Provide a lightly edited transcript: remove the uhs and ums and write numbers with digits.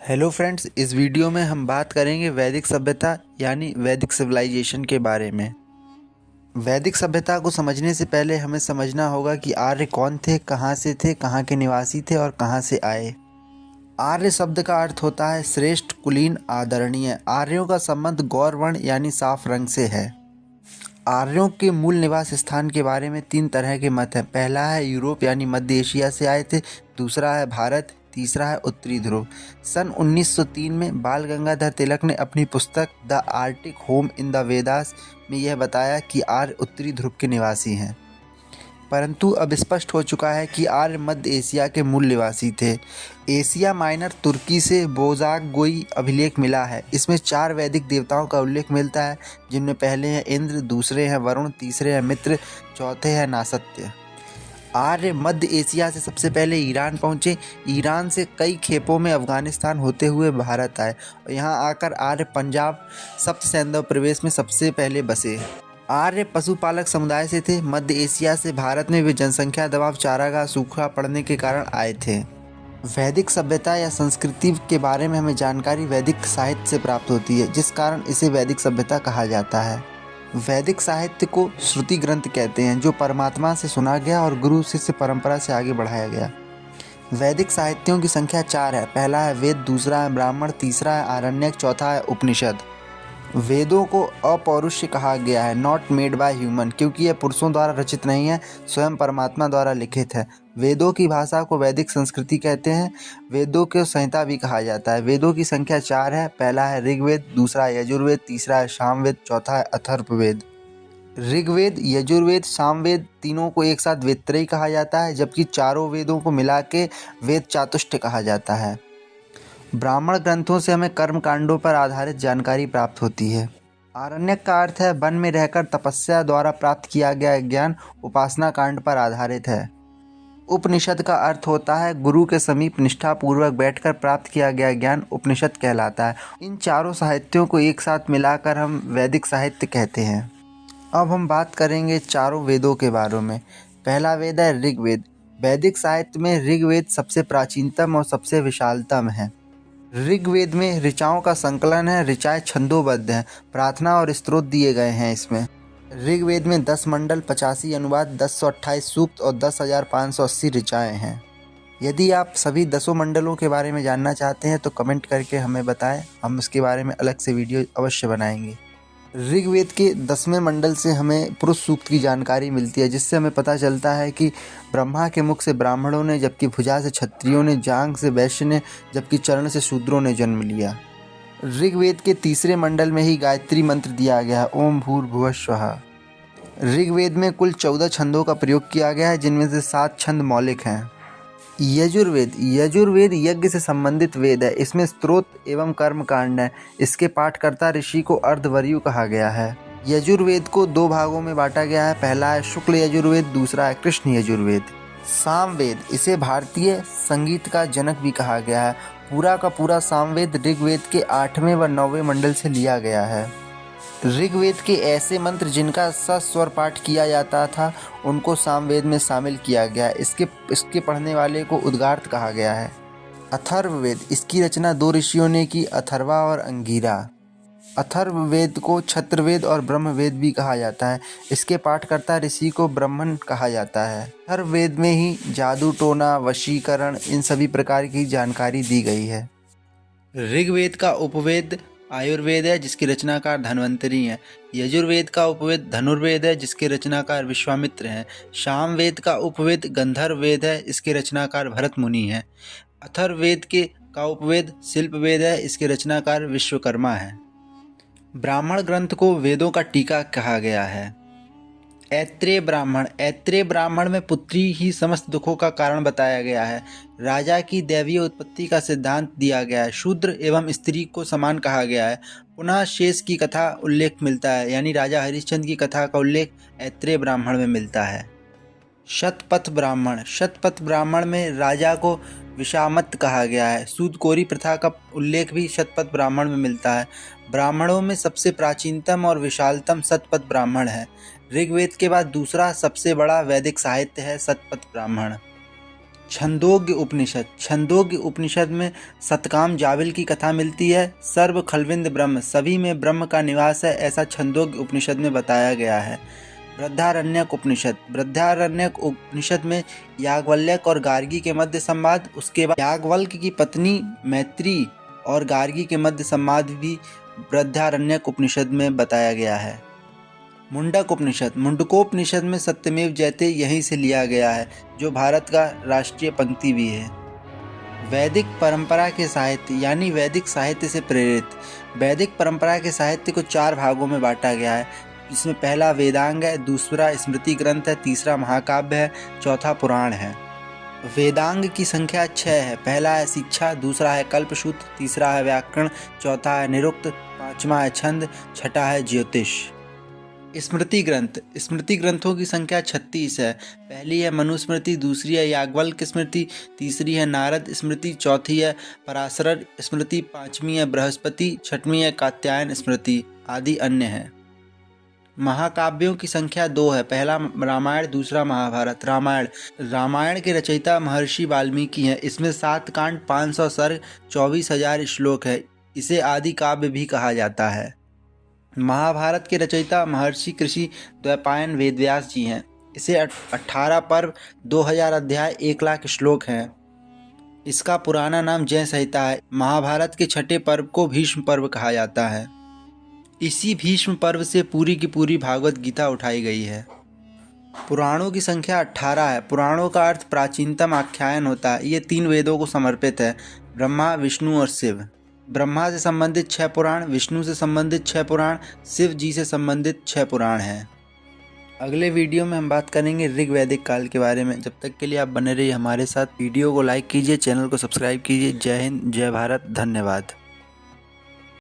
Hello friends, इस video में हम बात करेंगे वैदिक सभ्यता यानी वैदिक सिविलाइजेशन के बारे में। वैदिक सभ्यता को समझने से पहले हमें समझना होगा कि आर्य कौन थे, कहाँ के निवासी थे और कहाँ से आए। आर्य शब्द का अर्थ होता है श्रेष्ठ, कुलीन, आदरणीय। आर्यों का संबंध गौरवर्ण यानी साफ रंग से है। आर्यों के मूल निवास स्थान के बारे में 3 तरह के मत हैं। पहला है यूरोप यानी मध्य एशिया से आए थे, दूसरा है भारत, तीसरा है उत्तरी ध्रुव। सन 1903 में बाल गंगाधर तिलक ने अपनी पुस्तक the Arctic home in the Vedas में यह बताया कि आर्य उत्तरी ध्रुव के निवासी हैं। परंतु अब स्पष्ट हो चुका है कि आर्य मध्य एशिया के मूल निवासी थे। एशिया माइनर तुर्की से बोजाक गोई अभिलेख मिला है। इसमें 4 वैदिक देवताओं का उल्लेख मिलता है, जिनमें पहले हैं इंद्र, दूसरे हैं वरुण, तीसरे हैं मित्र, चौथे हैं नासत्य। आर्य मध्य एशिया से सबसे पहले ईरान पहुँचे। ईरान से कई खेपों में अफगानिस्तान होते हुए भारत आए और यहाँ आकर आर्य पंजाब सप्त सैंधव प्रदेश में सबसे पहले बसे। आर्य पशुपालक समुदाय से थे। मध्य एशिया से भारत में वे जनसंख्या दबाव, चारागाह, सूखा पड़ने के कारण आए थे। वैदिक सभ्यता या संस्कृति के बारे में हमें जानकारी वैदिक साहित्य से प्राप्त होती है, जिस कारण इसे वैदिक सभ्यता कहा जाता है। वैदिक साहित्य को श्रुति ग्रंथ कहते हैं, जो परमात्मा से सुना गया और गुरु शिष्य परंपरा से आगे बढ़ाया गया। वैदिक साहित्यों की संख्या 4 है। पहला है वेद, दूसरा है ब्राह्मण, तीसरा है आरण्यक, चौथा है उपनिषद। वेदों को अपौरुष कहा गया है, नॉट मेड बाय ह्यूमन, क्योंकि यह पुरुषों द्वारा रचित नहीं है, स्वयं परमात्मा द्वारा लिखित है। वेदों की भाषा को वैदिक संस्कृति कहते हैं। वेदों को संहिता भी कहा जाता है। वेदों की संख्या 4 है। पहला है ऋग्वेद, दूसरा है यजुर्वेद, तीसरा है सामवेद, चौथा है अथर्ववेद। ऋग्वेद, यजुर्वेद, सामवेद तीनों को एक साथ वेदत्रयी कहा जाता है, जबकि चारों वेदों को मिला के वेद चातुष्ट कहा जाता है। ब्राह्मण ग्रंथों से हमें कर्म कांडों पर आधारित जानकारी प्राप्त होती है। आरण्यक का अर्थ है वन में रहकर तपस्या द्वारा प्राप्त किया गया ज्ञान, उपासना कांड पर आधारित है। उपनिषद का अर्थ होता है गुरु के समीप निष्ठापूर्वक बैठकर प्राप्त किया गया ज्ञान, उपनिषद कहलाता है। इन चारों साहित्यों को एक साथ मिलाकर हम वैदिक साहित्य कहते हैं। अब हम बात करेंगे चारों वेदों के बारे में। पहला वेद है ऋग्वेद। वैदिक साहित्य में ऋग्वेद सबसे प्राचीनतम और सबसे विशालतम है। ऋग्वेद में ऋचाओं का संकलन है। ऋचाएं छंदोबद्ध हैं, प्रार्थना और स्तोत्र दिए गए हैं इसमें। ऋग्वेद में 10 मंडल, 85 अनुवाद, 1028 सूक्त और 10,580 ऋचाएं हैं। यदि आप सभी 10 मंडलों के बारे में जानना चाहते हैं तो कमेंट करके हमें बताएं, हम उसके बारे में अलग से वीडियो अवश्य बनाएंगे। ऋग्वेद के 10वें मंडल से हमें पुरुष सूक्त की जानकारी मिलती है, जिससे हमें पता चलता है कि ब्रह्मा के मुख से ब्राह्मणों ने, जबकि भुजा से क्षत्रियों ने, जांघ से वैश्य ने, जबकि चरण से शूद्रों ने जन्म लिया। ऋग्वेद के 3रे मंडल में ही गायत्री मंत्र दिया गया है, ओम भूर्भुवः स्वः। ऋग्वेद में कुल 14 छंदों का प्रयोग किया गया है, जिनमें से 7 छंद मौलिक हैं। यजुर्वेद यज्ञ से संबंधित वेद है। इसमें स्तोत्र एवं कर्म कांड है। इसके पाठकर्ता ऋषि को अर्धवर्यु कहा गया है। यजुर्वेद को 2 भागों में बांटा गया है। पहला है शुक्ल यजुर्वेद, दूसरा है कृष्ण यजुर्वेद। सामवेद, इसे भारतीय संगीत का जनक भी कहा गया है। पूरा का पूरा सामवेद ऋग्वेद के 8वें व 9वें मंडल से लिया गया है। ऋग्वेद के ऐसे मंत्र जिनका सस्वर पाठ किया जाता था, उनको सामवेद में शामिल किया गया। इसके पढ़ने वाले को उद्गार्थ कहा गया है। अथर्ववेद, इसकी रचना 2 ऋषियों ने की, अथर्वा और अंगीरा। अथर्ववेद को क्षत्रवेद और ब्रह्मवेद भी कहा जाता है। इसके पाठकर्ता ऋषि को ब्रह्मण कहा जाता है। अथर्ववेद में ही जादू टोना, वशीकरण, इन सभी प्रकार की जानकारी दी गई है। ऋग्वेद का उपवेद आयुर्वेद है, जिसके रचनाकार धन्वंतरी हैं। यजुर्वेद का उपवेद धनुर्वेद है, जिसके रचनाकार विश्वामित्र हैं। सामवेद का उपवेद गंधर्ववेद है, इसके रचनाकार भरत मुनि हैं। अथर्ववेद का उपवेद शिल्पवेद है, इसके रचनाकार विश्वकर्मा है। ब्राह्मण ग्रंथ को वेदों का टीका कहा गया है। ऐत्रेय ब्राह्मण में पुत्री ही समस्त दुखों का कारण बताया गया है। राजा की दैवीय उत्पत्ति का सिद्धांत दिया गया है। शूद्र एवं स्त्री को समान कहा गया है। पुनः शेष की कथा उल्लेख मिलता है, यानी राजा हरिश्चंद्र की कथा का उल्लेख ऐत्रेय ब्राह्मण में मिलता है। शतपथ ब्राह्मण में राजा को विषामत कहा गया है। सूदकोरी प्रथा का उल्लेख भी शतपथ ब्राह्मण में मिलता है। ब्राह्मणों में सबसे प्राचीनतम और विशालतम शतपथ ब्राह्मण है। ऋग्वेद के बाद दूसरा सबसे बड़ा वैदिक साहित्य है शतपथ ब्राह्मण। छंदोग्य उपनिषद। छंदोग्य उपनिषद में सतकाम जाविल की कथा मिलती है। सर्व खलविंद ब्रह्म, सभी में ब्रह्म का निवास है, ऐसा छंदोग्य उपनिषद में बताया गया है। बृहदारण्यक उपनिषद। बृहदारण्यक उपनिषद में याज्ञवल्क्य और गार्गी के मध्य संवाद, उसके बाद याज्ञवल्क्य की पत्नी मैत्री और गार्गी के मध्य संवाद भी बृहदारण्यक उपनिषद में बताया गया है। मुंडक उपनिषद। मुंडकोपनिषद में सत्यमेव जयते यहीं से लिया गया है, जो भारत का राष्ट्रीय पंक्ति भी है। वैदिक परंपरा के साहित्य यानी वैदिक साहित्य से प्रेरित। वैदिक परंपरा के साहित्य को 4 भागों में बांटा गया है। इसमें पहला वेदांग है, दूसरा स्मृति ग्रंथ है, तीसरा महाकाव्य है, चौथा पुराण है। वेदांग की संख्या 6 है। पहला है शिक्षा, दूसरा है कल्पसूत्र, तीसरा है व्याकरण, चौथा है निरुक्त, पांचवा है छंद, छठा है ज्योतिष। स्मृति ग्रंथ। स्मृति ग्रंथों की संख्या 36 है। पहली है मनुस्मृति, दूसरी है याज्ञवल्क्य स्मृति, तीसरी है नारद स्मृति, चौथी है पराशर स्मृति, पांचवी है बृहस्पति, छठवीं है कात्यायन स्मृति, आदि अन्य है। महाकाव्यों की संख्या 2 है। पहला रामायण, दूसरा महाभारत। रामायण के रचयिता महर्षि वाल्मीकि हैं। इसमें 7 कांड, 500 सर्ग, 24,000 श्लोक है। इसे आदि काव्य भी कहा जाता है। महाभारत के रचयिता महर्षि कृषि द्वैपायन वेदव्यास जी हैं। इसे 18 पर्व, 2000 अध्याय, 1 लाख श्लोक हैं। इसका पुराना नाम जय संहिता है। महाभारत के छठे पर्व को भीष्म पर्व कहा जाता है। इसी भीष्म पर्व से पूरी की पूरी भागवत गीता उठाई गई है। पुराणों की संख्या 18 है। पुराणों का अर्थ प्राचीनतम आख्यान होता है। ये 3 वेदों को समर्पित है, ब्रह्मा, विष्णु और शिव। ब्रह्मा से संबंधित 6 पुराण, विष्णु से संबंधित 6 पुराण, शिव जी से संबंधित 6 पुराण हैं। अगले वीडियो में हम बात करेंगे ऋग वैदिक काल के बारे में। जब तक के लिए आप बने रहिए हमारे साथ। वीडियो को लाइक कीजिए, चैनल को सब्सक्राइब कीजिए। जय हिंद, जय भारत, धन्यवाद।